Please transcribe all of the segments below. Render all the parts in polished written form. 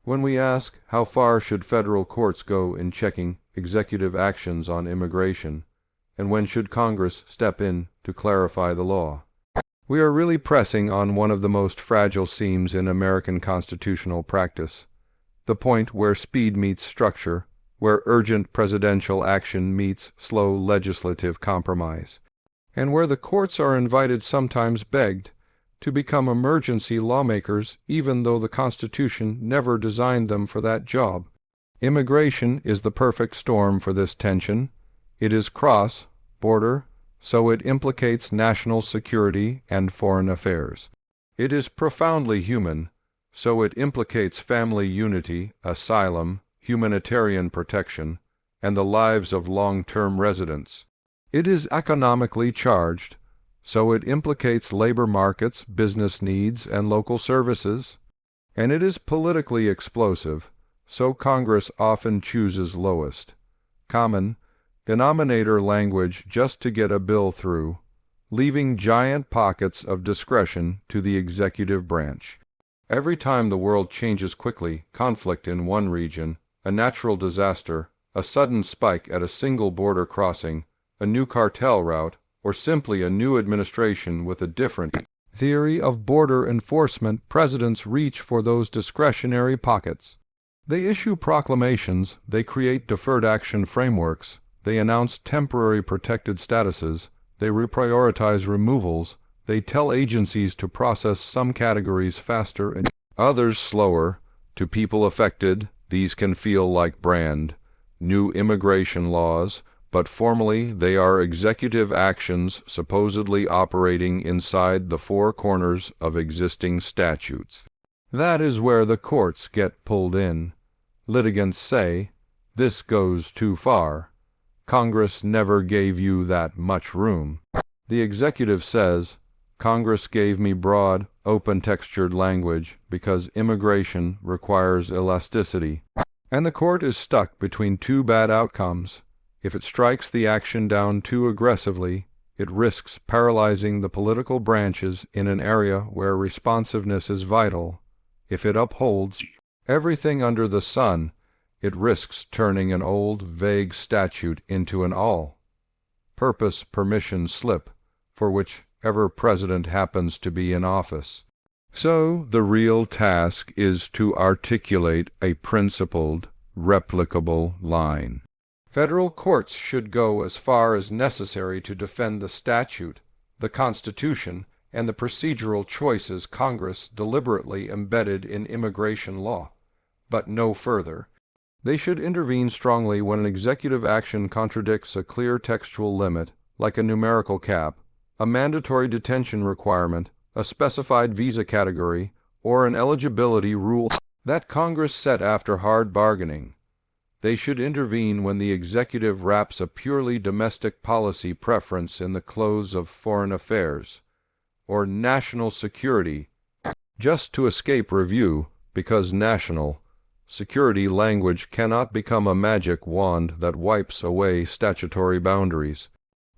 When we ask how far should federal courts go in checking executive actions on immigration, and when should Congress step in to clarify the law, we are really pressing on one of the most fragile seams in American constitutional practice, the point where speed meets structure, where urgent presidential action meets slow legislative compromise, and where the courts are invited, sometimes begged, to become emergency lawmakers even though the Constitution never designed them for that job. Immigration is the perfect storm for this tension. It is cross-border, so it implicates national security and foreign affairs. It is profoundly human, so it implicates family unity, asylum, humanitarian protection, and the lives of long-term residents. It is economically charged, so it implicates labor markets, business needs, and local services. And it is politically explosive, so Congress often chooses lowest common denominator language just to get a bill through, leaving giant pockets of discretion to the executive branch. Every time the world changes quickly, conflict in one region, a natural disaster, a sudden spike at a single border crossing, a new cartel route, or simply a new administration with a different theory of border enforcement, presidents reach for those discretionary pockets. They issue proclamations, they create deferred action frameworks, they announce temporary protected statuses, they reprioritize removals, they tell agencies to process some categories faster and others slower. To people affected, these can feel like brand new immigration laws, but formally they are executive actions supposedly operating inside the four corners of existing statutes. That is where the courts get pulled in. Litigants say, "This goes too far. Congress never gave you that much room." The executive says, "Congress gave me broad, open-textured language because immigration requires elasticity." And the court is stuck between two bad outcomes. If it strikes the action down too aggressively, it risks paralyzing the political branches in an area where responsiveness is vital. If it upholds everything under the sun, it risks turning an old, vague statute into an all-purpose permission slip for whichever president happens to be in office. So the real task is to articulate a principled, replicable line. Federal courts should go as far as necessary to defend the statute, the Constitution, and the procedural choices Congress deliberately embedded in immigration law, but no further. They should intervene strongly when an executive action contradicts a clear textual limit, like a numerical cap, a mandatory detention requirement, a specified visa category, or an eligibility rule that Congress set after hard bargaining. They should intervene when the executive wraps a purely domestic policy preference in the clothes of foreign affairs or national security, just to escape review, because national security language cannot become a magic wand that wipes away statutory boundaries.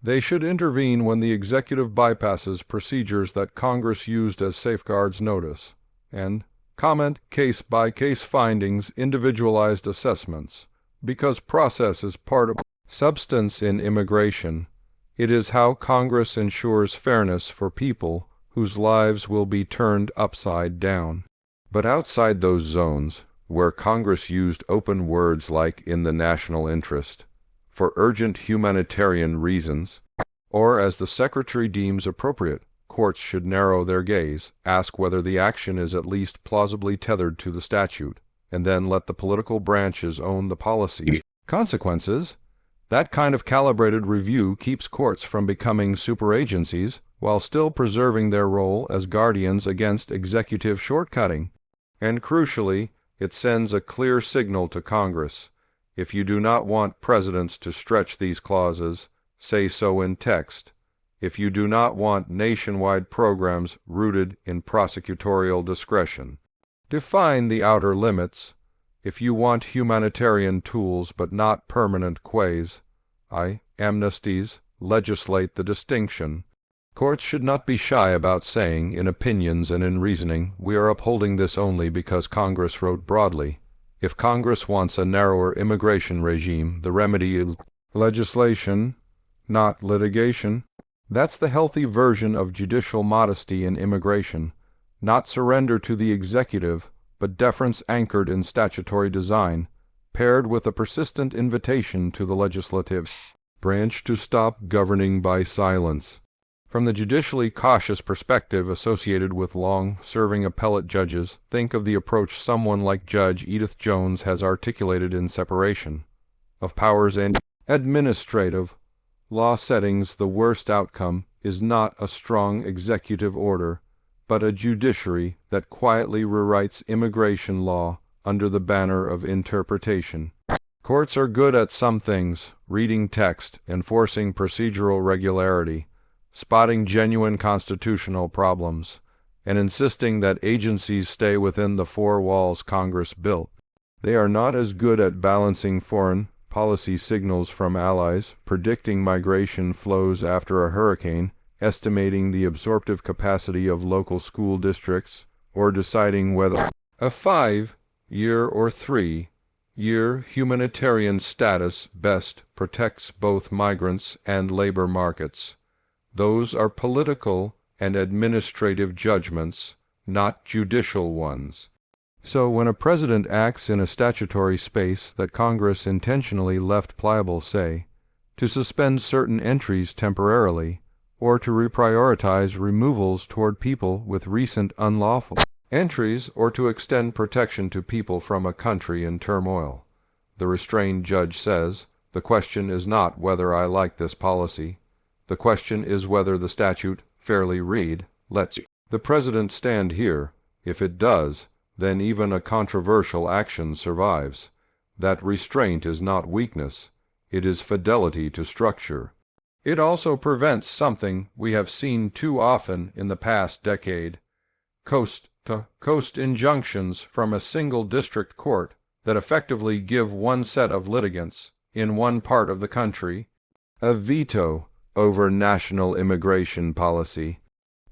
They should intervene when the executive bypasses procedures that Congress used as safeguards notice, and comment case-by-case findings, individualized assessments, because process is part of substance in immigration. It is how Congress ensures fairness for people whose lives will be turned upside down. But outside those zones, where Congress used open words like "in the national interest," for urgent humanitarian reasons, or as the Secretary deems appropriate, courts should narrow their gaze, ask whether the action is at least plausibly tethered to the statute, and then let the political branches own the policy consequences. That kind of calibrated review keeps courts from becoming super agencies while still preserving their role as guardians against executive shortcutting. And crucially, it sends a clear signal to Congress. If you do not want presidents to stretch these clauses, say so in text. If you do not want nationwide programs rooted in prosecutorial discretion, define the outer limits. If you want humanitarian tools but not permanent amnesties, legislate the distinction. Courts should not be shy about saying, in opinions and in reasoning, we are upholding this only because Congress wrote broadly. If Congress wants a narrower immigration regime, the remedy is legislation, not litigation. That's the healthy version of judicial modesty in immigration, not surrender to the executive, but deference anchored in statutory design, paired with a persistent invitation to the legislative branch to stop governing by silence. From the judicially cautious perspective associated with long-serving appellate judges, think of the approach someone like Judge Edith Jones has articulated in Separation of Powers and Administrative Law settings. The worst outcome is not a strong executive order, but a judiciary that quietly rewrites immigration law under the banner of interpretation. Courts are good at some things: reading text, enforcing procedural regularity, spotting genuine constitutional problems, and insisting that agencies stay within the four walls Congress built. They are not as good at balancing foreign policy signals from allies, predicting migration flows after a hurricane, estimating the absorptive capacity of local school districts, or deciding whether a 5-year or 3-year humanitarian status best protects both migrants and labor markets. Those are political and administrative judgments, not judicial ones. So when a president acts in a statutory space that Congress intentionally left pliable, say, to suspend certain entries temporarily, or to reprioritize removals toward people with recent unlawful entries, or to extend protection to people from a country in turmoil, the restrained judge says, the question is not whether I like this policy. The question is whether the statute, fairly read, lets the president stand here. If it does, then even a controversial action survives. That restraint is not weakness, it is fidelity to structure. It also prevents something we have seen too often in the past decade: coast-to-coast injunctions from a single district court that effectively give one set of litigants in one part of the country a veto over national immigration policy.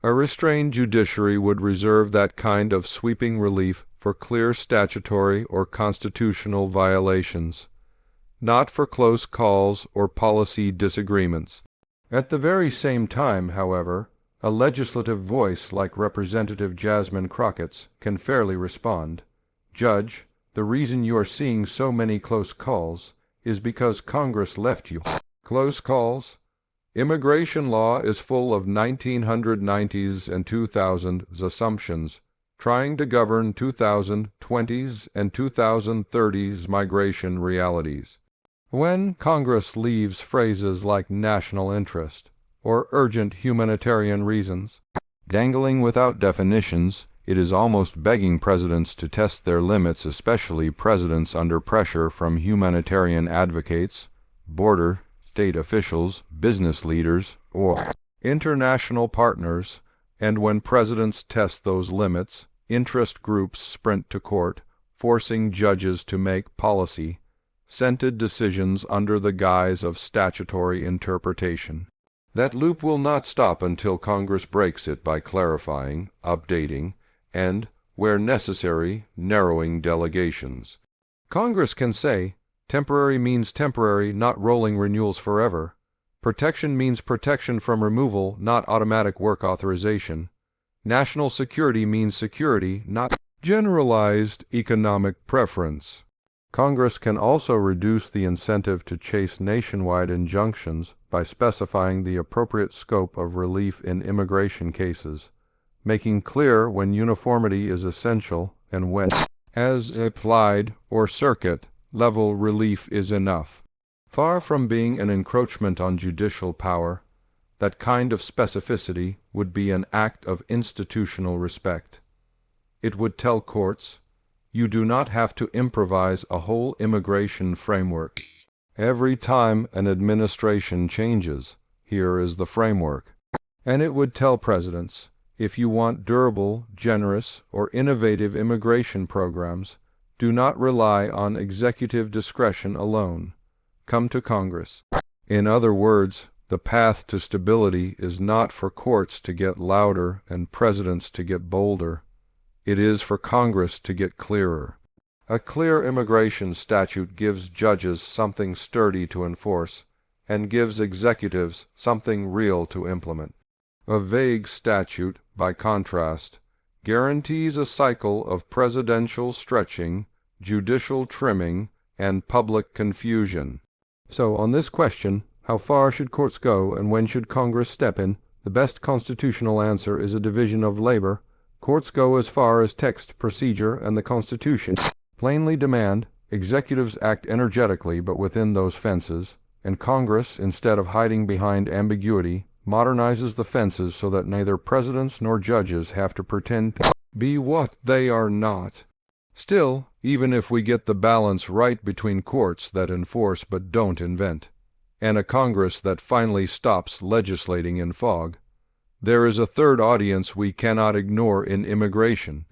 A restrained judiciary would reserve that kind of sweeping relief for clear statutory or constitutional violations, not for close calls or policy disagreements. At the very same time, however, a legislative voice like Representative Jasmine Crockett's can fairly respond. Judge, the reason you are seeing so many close calls is because Congress left you close calls. Immigration law is full of 1990s and 2000s assumptions, trying to govern 2020s and 2030s migration realities. When Congress leaves phrases like national interest or urgent humanitarian reasons dangling without definitions, it is almost begging presidents to test their limits, especially presidents under pressure from humanitarian advocates, border state officials, business leaders, or international partners. And when presidents test those limits, interest groups sprint to court, forcing judges to make policy-scented decisions under the guise of statutory interpretation. That loop will not stop until Congress breaks it by clarifying, updating, and, where necessary, narrowing delegations. Congress can say, temporary means temporary, not rolling renewals forever. Protection means protection from removal, not automatic work authorization. National security means security, not generalized economic preference. Congress can also reduce the incentive to chase nationwide injunctions by specifying the appropriate scope of relief in immigration cases, making clear when uniformity is essential and when, as applied or circuit-level relief is enough. Far from being an encroachment on judicial power, that kind of specificity would be an act of institutional respect. It would tell courts, you do not have to improvise a whole immigration framework. Every time an administration changes, here is the framework. And it would tell presidents, if you want durable, generous, or innovative immigration programs, do not rely on executive discretion alone. Come to Congress. In other words, The path to stability is not for courts to get louder and presidents to get bolder. It is for Congress to get clearer. A clear immigration statute gives judges something sturdy to enforce and gives executives something real to implement. A vague statute, by contrast, guarantees a cycle of presidential stretching, judicial trimming, and public confusion. So on this question, how far should courts go and when should Congress step in, the best constitutional answer is a division of labor. Courts go as far as text, procedure, and the Constitution plainly demand. Executives act energetically but within those fences, and Congress, instead of hiding behind ambiguity, modernizes the fences so that neither presidents nor judges have to pretend to be what they are not. Still, even if we get the balance right between courts that enforce but don't invent, and a Congress that finally stops legislating in fog, there is a third audience we cannot ignore in immigration: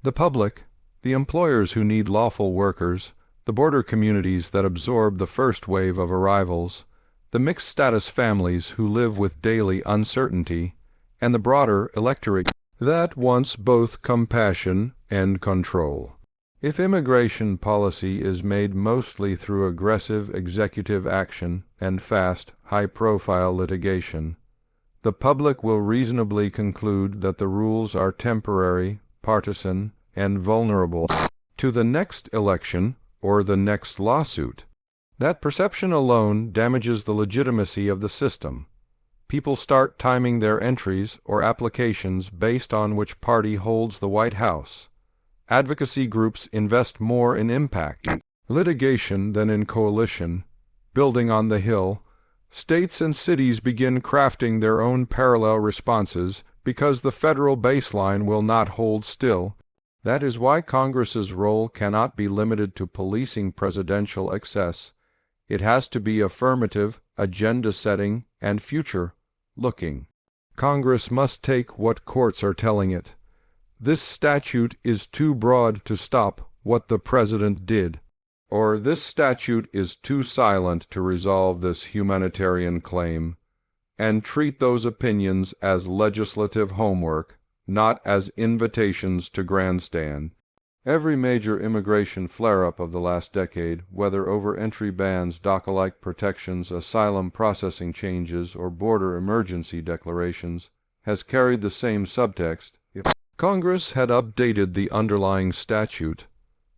the public, the employers who need lawful workers, the border communities that absorb the first wave of arrivals, the mixed-status families who live with daily uncertainty, and the broader electorate that wants both compassion and control. If immigration policy is made mostly through aggressive executive action and fast, high-profile litigation, the public will reasonably conclude that the rules are temporary, partisan, and vulnerable to the next election or the next lawsuit. That perception alone damages the legitimacy of the system. People start timing their entries or applications based on which party holds the White House. Advocacy groups invest more in impact litigation than in coalition. Building on the Hill, states and cities begin crafting their own parallel responses because the federal baseline will not hold still. That is why Congress's role cannot be limited to policing presidential excess. It has to be affirmative, agenda-setting, and future-looking. Congress must take what courts are telling it. This statute is too broad to stop what the president did, or this statute is too silent to resolve this humanitarian claim, and treat those opinions as legislative homework, not as invitations to grandstand. Every major immigration flare-up of the last decade, whether over entry bans, DACA-like protections, asylum processing changes, or border emergency declarations, has carried the same subtext. If Congress had updated the underlying statute,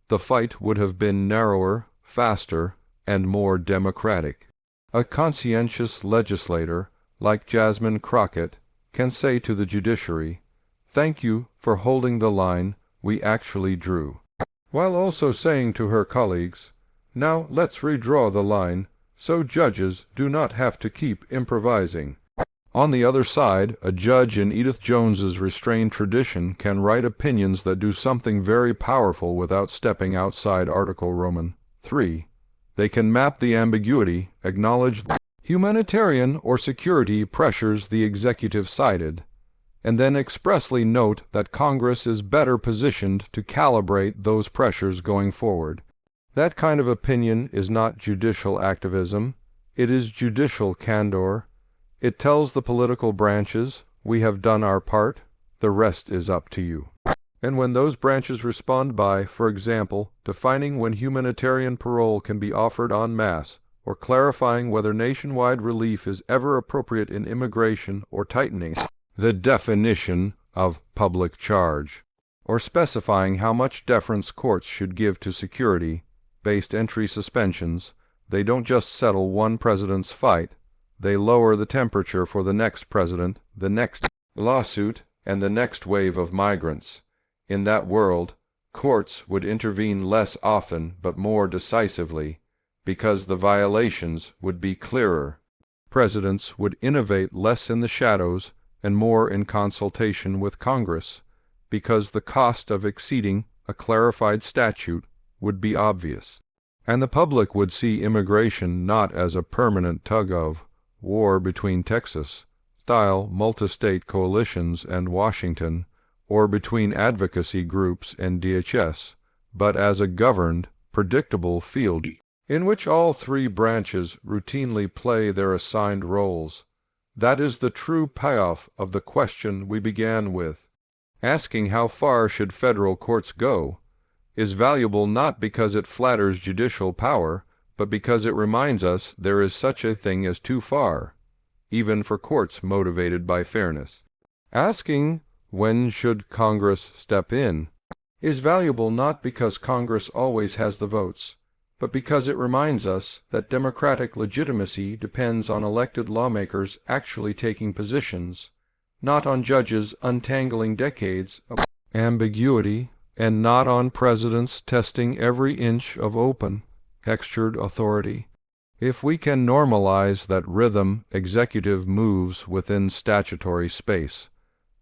the fight would have been narrower, faster, and more democratic. A conscientious legislator, like Jasmine Crockett, can say to the judiciary, "Thank you for holding the line we actually drew," while also saying to her colleagues, "Now let's redraw the line so judges do not have to keep improvising." On the other side, a judge in Edith Jones's restrained tradition can write opinions that do something very powerful without stepping outside Article Roman III. They can map the ambiguity, acknowledge humanitarian or security pressures the executive cited, and then expressly note that Congress is better positioned to calibrate those pressures going forward. That kind of opinion is not judicial activism. It is judicial candor. It tells the political branches, "We have done our part, the rest is up to you." And when those branches respond by, for example, defining when humanitarian parole can be offered en masse, or clarifying whether nationwide relief is ever appropriate in immigration, or tightening the definition of public charge, or specifying how much deference courts should give to security-based entry suspensions, they don't just settle one president's fight, they lower the temperature for the next president, the next lawsuit, and the next wave of migrants. In that world, courts would intervene less often but more decisively, because the violations would be clearer. Presidents would innovate less in the shadows and more in consultation with Congress, because the cost of exceeding a clarified statute would be obvious. And the public would see immigration not as a permanent tug-of-war between Texas-style multi-state coalitions and Washington, or between advocacy groups and DHS, but as a governed, predictable field in which all three branches routinely play their assigned roles, That is the true payoff of the question we began with. Asking how far should federal courts go is valuable not because it flatters judicial power, but because it reminds us there is such a thing as too far, even for courts motivated by fairness. Asking when should Congress step in is valuable not because Congress always has the votes, but because it reminds us that democratic legitimacy depends on elected lawmakers actually taking positions, not on judges untangling decades of ambiguity, and not on presidents testing every inch of open, textured authority. If we can normalize that rhythm executive moves within statutory space,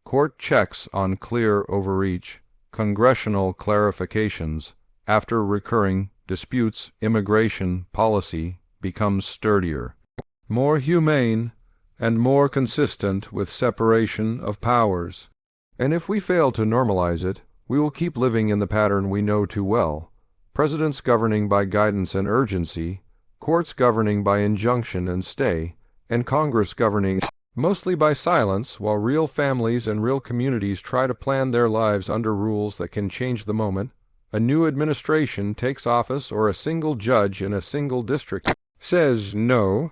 court checks on clear overreach, congressional clarifications, after recurring disputes, immigration policy becomes sturdier, more humane, and more consistent with separation of powers. And if we fail to normalize it, we will keep living in the pattern we know too well: presidents governing by guidance and urgency, courts governing by injunction and stay, and Congress governing mostly by silence, while real families and real communities try to plan their lives under rules that can change the moment a new administration takes office or a single judge in a single district says no